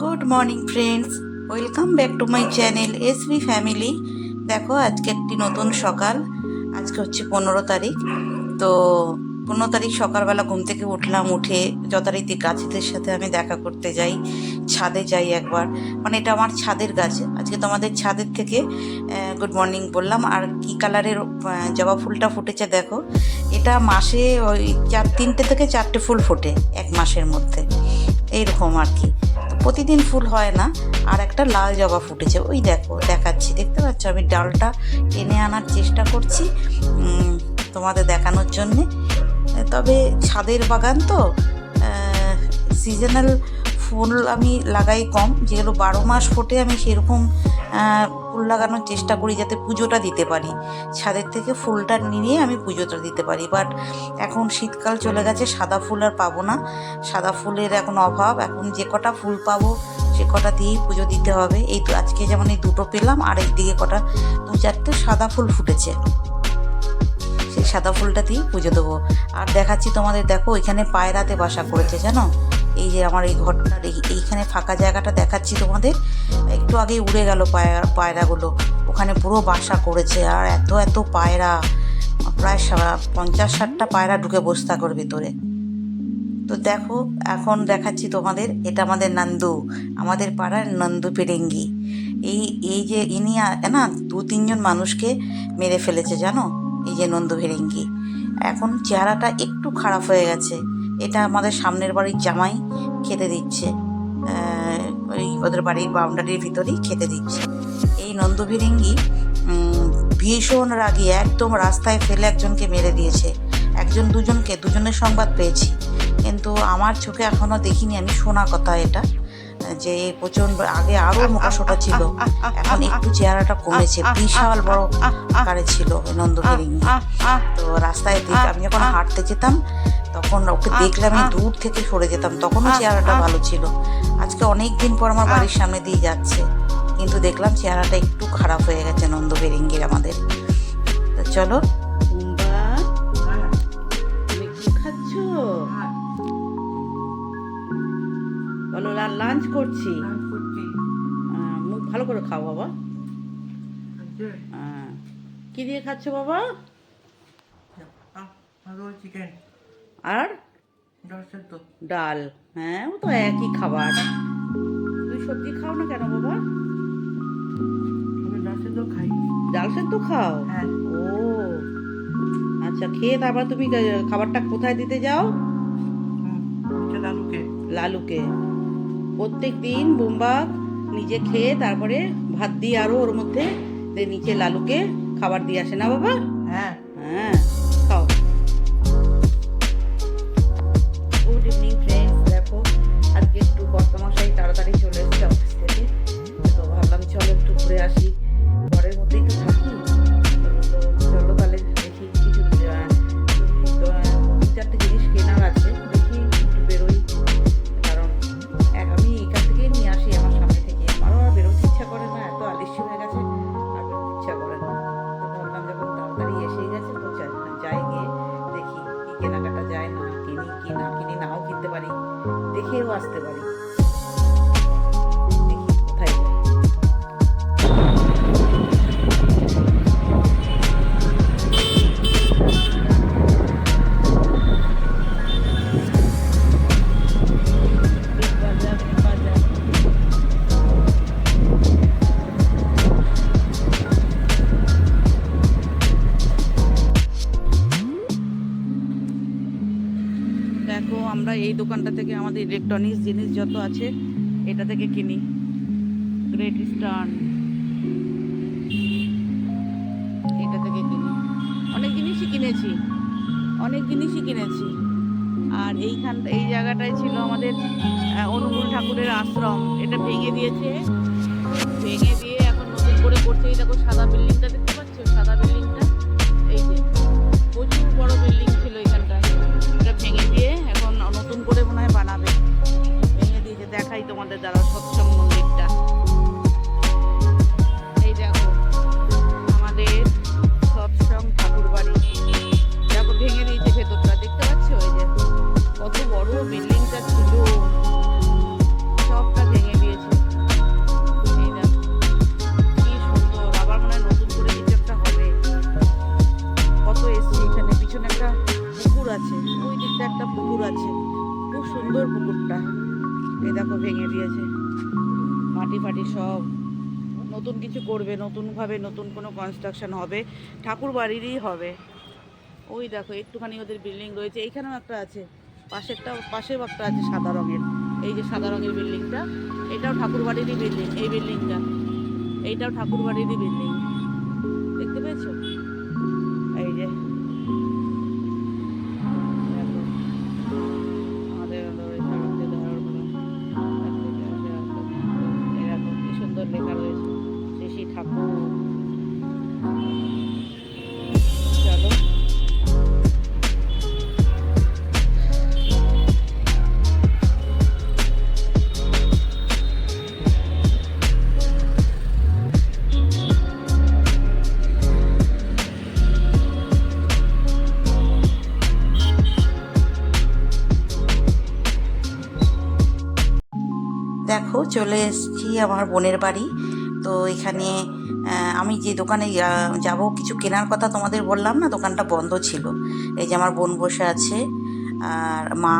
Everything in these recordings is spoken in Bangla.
Good morning friends, welcome back to my channel SB family. দেখো আজকে একটি নতুন সকাল। আজকে হচ্ছে 15 তারিখ। তো 15 তারিখ সকালবেলা ঘুম থেকে উঠলাম, উঠে যথারীতি গাছেদের সাথে আমি দেখা করতে যাই, ছাদে যাই একবার। মানে এটা আমার ছাদের গাছ। আজকে তোমাদের ছাদের থেকে গুড মর্নিং বললাম। আর কি কালারের জবা ফুলটা ফুটেছে দেখো। এটা মাসে ওই 3টে থেকে 4টে ফুল ফোটে এক মাসের মধ্যে, এইরকম আর কি। তো প্রতিদিন ফুল হয় না। আর একটা লাল জবা ফুটেছে, ওই দেখো দেখাচ্ছি, দেখতে পাচ্ছ? আমি ডালটা টেনে আনার চেষ্টা করছি তোমাদের দেখানোর জন্যে। তবে ছাদের বাগান তো, সিজনাল ফুল আমি লাগাই কম। যেগুলো 12 মাস ফোটে আমি সেরকম ফুল লাগানোর চেষ্টা করি, যাতে পুজোটা দিতে পারি। ছাদের থেকে ফুলটা নিয়ে আমি পুজোটা দিতে পারি। বাট এখন শীতকাল চলে গেছে, সাদা ফুল আর পাবো না। সাদা ফুলের এখন অভাব। এখন যে কটা ফুল পাবো সে কটা দিয়েই পুজো দিতে হবে। এই তো আজকে যেমন এই দুটো পেলাম, আর একদিকে কটা 2-4টে সাদা ফুল ফুটেছে, সেই সাদা ফুলটা দিয়েই পুজো দেবো। আর দেখাচ্ছি তোমাদের, দেখো এখানে পায়রাতে বাসা করেছে জানো। এই যে আমার এই ঘরটার এইখানে ফাঁকা জায়গাটা দেখাচ্ছি তোমাদের, একটু আগেই উড়ে গেল পায়রাগুলো, ওখানে পুরো বাসা করেছে। আর এত এত পায়রা, প্রায় 50-60টা পায়রা ঢুকে বসে থাকার ভিতরে। তো দেখো এখন দেখাচ্ছি তোমাদের, এটা আমাদের নন্দু, আমাদের পাড়ার নন্দু ফিরিঙ্গি। এই যে ইনি না 2-3 জন মানুষকে মেরে ফেলেছে জানো, এই যে নন্দু ফিরিঙ্গি। এখন চেহারাটা একটু খারাপ হয়ে গেছে। এটা আমাদের সামনের বাড়ির জামাই খেতে দিচ্ছে, ওই ওদের বাড়ির বাউন্ডারির ভিতরেই খেতে দিচ্ছে। এই নন্দু ফিরিঙ্গি ভীষণ রাগী, একদম রাস্তায় ফেলে একজনকে মেরে দিয়েছে। একজন দুজনের সংবাদ পেয়েছি, কিন্তু আমার চোখে এখনও দেখিনি। আমি শোনা কথা এটা, যে প্রচণ্ড আগে আরও মোটাসোটা ছিল, এখন একটু চেহারাটা কমেছে। বিশাল বড় আকারে ছিল নন্দু ফিরিঙ্গি। তো রাস্তায় আমি যখন হাঁটতে যেতাম তখন ওকে দেখলে আমি দূর থেকে সরে যেতাম, তখনও চেহারাটা ভালো ছিল। আজকে অনেক দিন পর আমার বাড়ির সামনে দিয়ে যাচ্ছে, কিন্তু দেখলাম চেহারাটা একটু খারাপ হয়ে গেছে নন্দু ফিরিঙ্গির আমাদের। তো চলো, তুমি কি খাচ্ছ বলো? লাঞ্চ করছি। মুখ ভালো করে খাও বাবা। কি দিয়ে খাচ্ছ বাবা? চিকেন আর ডাল। হ্যাঁ, ও তো একই খাবার। তুই সবজি খাও না কেন বাবা? ডাল সেদ্ধ খাই। ডাল সেদ্ধ খাও? হ্যাঁ। ও আচ্ছা, খেয়ে তারপর তুমি খাবারটা কোথায় দিতে যাও? লালুকে। প্রত্যেক দিন বোম্বাক নিজে খেয়ে তারপরে ভাত দিয়ে আরো ওর মধ্যে নিচে লালুকে খাবার দিয়ে আসে না বাবা? হ্যাঁ হ্যাঁ, খাও। Good evening friends. দেখো আজকে একটু কর্তামশাই তাড়াতাড়ি চলে এসেছে অফিস থেকে, তো ভাবলাম চলো একটু ঘুরে আসি। ঘরের মধ্যেই তো থাকি, তো চলো তাহলে দেখি কিছু 2-4টে জিনিস কেনার আছে, দেখি একটু বেরোই। কারণ আমি এখান থেকেই নিয়ে আসি আমার সামনে থেকে, আমারও আর বেরোতে ইচ্ছা করে না, এত আলিস্যি হয়ে গেছে আর বেরোতে ইচ্ছা করে না। তো ভাবলাম যখন তাড়াতাড়ি এসেই গেছে তো যাই, গিয়ে দেখি কি কেনাকাটা যায়, না কিনি কি না কিনি, নাও কিনতে পারি, দেখেও আসতে পারি। দেখি কোথায় যাই। দেখো আমরা এই দোকানটা থেকে আমাদের ইলেকট্রনিক্স জিনিস যত আছে এটা থেকে কিনি। গ্রেট ইস্টার্ন, এটা থেকে কিনি। অনেক জিনিসই কিনেছি। আর এই জায়গাটায় ছিল আমাদের অনুকূল ঠাকুরের আশ্রম, এটা ভেঙে দিয়েছে। ভেঙে দিয়ে এখন নতুন করে করছে। এই দেখো সাদা বিল্ডিংটা দেখতে পাচ্ছ, সাদা বিল্ডিংটা, এই যে প্রচুর বড় বিল্ডিং ছিল এখানটায়, এটা ভেঙে দিয়ে এখন নতুন করে মনে হয় বানাবে। ভেঙে দিয়েছে, দেখাই তোমাদের দ্বারা সৎসঙ্গ মন্দিরটা। এই দেখো আমাদের সৎসঙ্গ ঠাকুর বাড়ি, দেখো ভেঙে দিয়েছে ভেতরটা, দেখতে পাচ্ছ? এই যে কত বড় বিল্ডিংটা ছিল, সবটা ভেঙে দিয়েছে। এই দেখো ভেঙে দিয়েছে, মাটি ফাটি সব। নতুন কিছু করবে, নতুনভাবে নতুন কোনো কনস্ট্রাকশন হবে, ঠাকুর বাড়িরই হবে। ওই দেখো একটুখানি ওদের বিল্ডিং রয়েছে, এইখানেও একটা আছে, পাশেও একটা আছে সাদা রঙের। এই যে সাদা রঙের বিল্ডিংটা, এটাও ঠাকুর বাড়িরই বিল্ডিং। এই বিল্ডিংটা, এইটাও ঠাকুর বাড়িরই বিল্ডিং, দেখতে পেয়েছো? এই যে দেখো আমাদের এরকম কি সুন্দর লেখা রয়েছে, শ্রী ঠাকুর। চলো দেখো চলে এসেছি আমার বোনের বাড়ি। তো এখানে আমি যে দোকানে যাব কিছু কেনার কথা তোমাদের বললাম না, দোকানটা বন্ধ ছিল। এই যে আমার বোন বসে আছে, আর মা,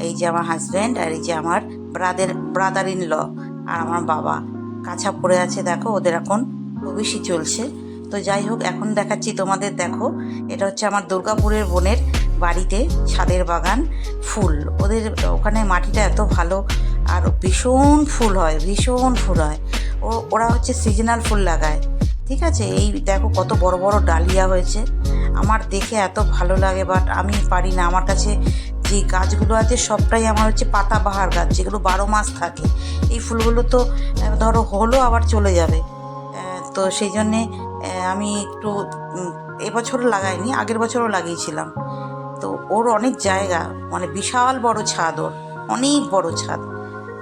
এই যে আমার হাজব্যান্ড, আর এই যে আমার ব্রাদার ইন ল, আর আমার বাবা কাছা পড়ে আছে। দেখো ওদের এখন ভবিষ্যৎ চলছে। তো যাই হোক, এখন দেখাচ্ছি তোমাদের। দেখো এটা হচ্ছে আমার দুর্গাপুরের বোনের বাড়িতে ছাদের বাগান, ফুল। ওদের ওখানে মাটিটা এত ভালো, আর ভীষণ ফুল হয়, ভীষণ ফুল হয়। ওরা হচ্ছে সিজনাল ফুল লাগায়, ঠিক আছে? এই দেখো কত বড় বড় ডালিয়া হয়েছে, আমার দেখে এত ভালো লাগে, বাট আমি পারি না। আমার কাছে যে গাছগুলো আছে সবটাই আমার হচ্ছে পাতাবাহার গাছ, যেগুলো 12 মাস থাকে। এই ফুলগুলো তো ধরো হলো আবার চলে যাবে। তো সেই জন্যে আমি একটু এবছরও লাগাইনি, আগের বছরও লাগিয়েছিলাম। তো ওর অনেক জায়গা, মানে বিশাল বড় ছাদ, ওর অনেক বড় ছাদ।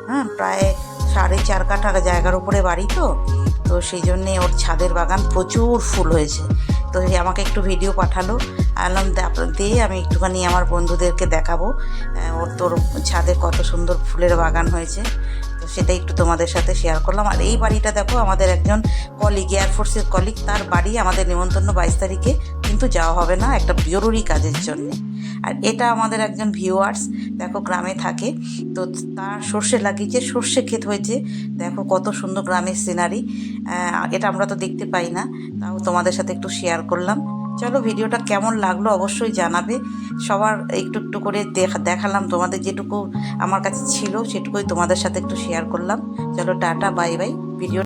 হ্যাঁ, প্রায় 4.5 কাঠা জায়গার উপরে বাড়ি। তো তো সেই জন্যে ওর ছাদের বাগান প্রচুর ফুল হয়েছে। তো আমাকে একটু ভিডিও পাঠালো, আনলাম দিয়ে আমি একটুখানি আমার বন্ধুদেরকে দেখাবো ওর তোর ছাদে কত সুন্দর ফুলের বাগান হয়েছে। তো সেটাই একটু তোমাদের সাথে শেয়ার করলাম। আর এই বাড়িটা দেখো আমাদের একজন কলিগ, এয়ারফোর্সের কলিগ, তার বাড়ি। আমাদের নিমন্ত্রণ 22 তারিখে, কিন্তু যাওয়া হবে না, একটা জরুরি কাজের জন্যে। আর এটা আমাদের একজন ভিউয়ার্স, দেখো গ্রামে থাকে, তো তার সর্ষে লাগিয়েছে, সর্ষে ক্ষেত হয়েছে। দেখো কত সুন্দর গ্রামের সিনারি, এটা আমরা তো দেখতে পাই না, তাও তোমাদের সাথে একটু শেয়ার করলাম। চলো, ভিডিওটা কেমন লাগলো অবশ্যই জানাবে। সবার একটু একটু করে দেখালাম, তোমাদের যেটুকু আমার কাছে ছিল সেটুকুই তোমাদের সাথে একটু শেয়ার করলাম। চলো টাটা, বাই বাই। ভিডিও